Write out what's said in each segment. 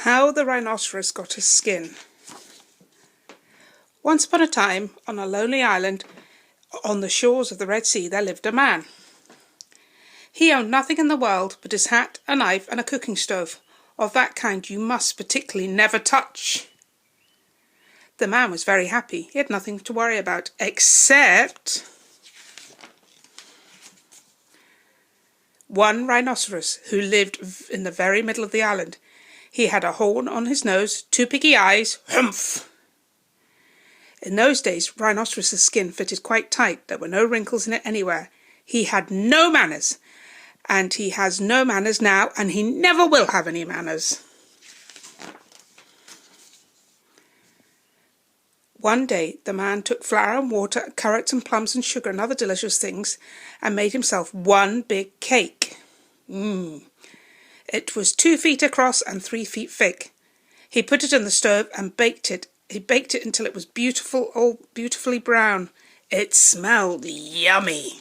How the Rhinoceros Got His Skin. Once upon a time, on a lonely island on the shores of the Red Sea, there lived a man. He owned nothing in the world but his hat, a knife and a cooking stove, of that kind you must particularly never touch. The man was very happy. He had nothing to worry about, except one rhinoceros who lived in the very middle of the island. He had a horn on his nose, two piggy eyes, humph! In those days, rhinoceros' skin fitted quite tight. There were no wrinkles in it anywhere. He had no manners, and he has no manners now, and he never will have any manners. One day, the man took flour and water, carrots and plums and sugar and other delicious things, and made himself one big cake. It was 2 feet across and 3 feet thick. He put it in the stove and baked it. He baked it until it was beautiful, all beautifully brown. It smelled yummy.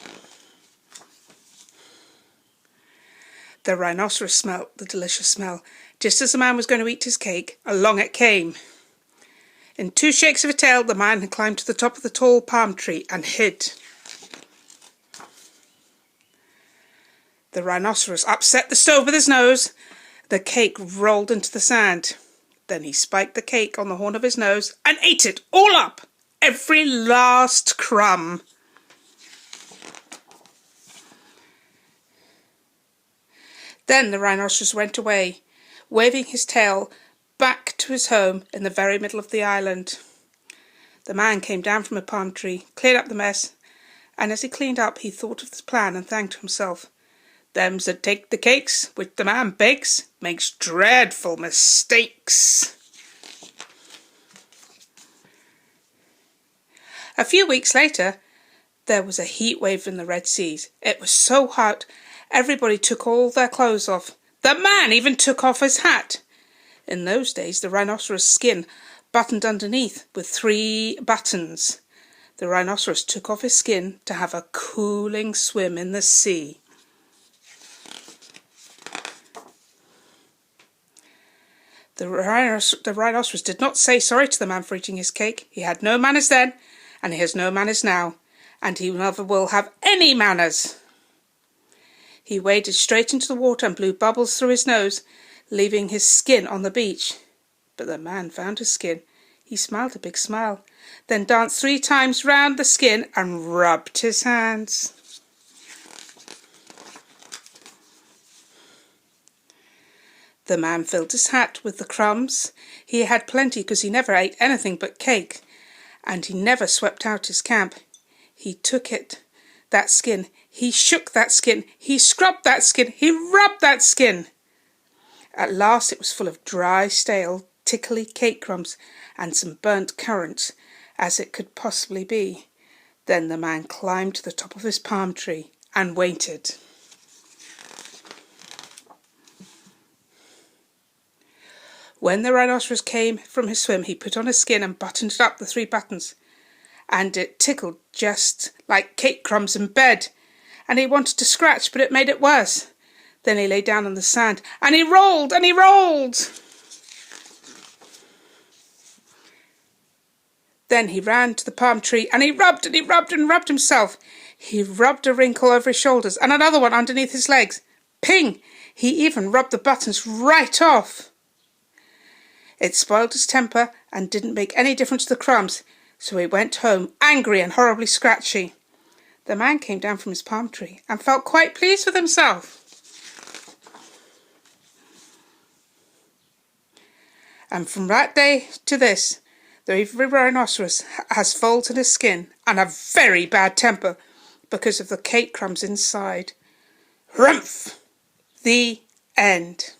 The rhinoceros smelt the delicious smell. Just as the man was going to eat his cake, along it came. In 2 shakes of a tail, the man had climbed to the top of the tall palm tree and hid. The rhinoceros upset the stove with his nose. The cake rolled into the sand. Then he spiked the cake on the horn of his nose and ate it all up, every last crumb. Then the rhinoceros went away, waving his tail back to his home in the very middle of the island. The man came down from a palm tree, cleared up the mess, and as he cleaned up he thought of the plan and thanked himself. Them that take the cakes which the man bakes makes dreadful mistakes. A few weeks later, there was a heat wave in the Red Seas. It was so hot, everybody took all their clothes off. The man even took off his hat. In those days, the rhinoceros skin buttoned underneath with 3 buttons. The rhinoceros took off his skin to have a cooling swim in the sea. The rhinoceros did not say sorry to the man for eating his cake. He had no manners then, and he has no manners now, and he never will have any manners. He waded straight into the water and blew bubbles through his nose, leaving his skin on the beach. But the man found his skin. He smiled a big smile, then danced 3 times round the skin and rubbed his hands. The man filled his hat with the crumbs. He had plenty because he never ate anything but cake, and he never swept out his camp. He took it, that skin, he shook that skin, he scrubbed that skin, he rubbed that skin. At last it was full of dry, stale, tickly cake crumbs and some burnt currants, as it could possibly be. Then the man climbed to the top of his palm tree and waited. When the rhinoceros came from his swim, he put on his skin and buttoned up the 3 buttons. And it tickled just like cake crumbs in bed. And he wanted to scratch, but it made it worse. Then he lay down on the sand, and he rolled, and he rolled. Then he ran to the palm tree, and he rubbed, and he rubbed, and rubbed himself. He rubbed a wrinkle over his shoulders, and another one underneath his legs. Ping! He even rubbed the buttons right off. It spoiled his temper and didn't make any difference to the crumbs, so he went home, angry and horribly scratchy. The man came down from his palm tree and felt quite pleased with himself. And from that day to this, the rhinoceros has folds in his skin and a very bad temper because of the cake crumbs inside. Rumph! The end.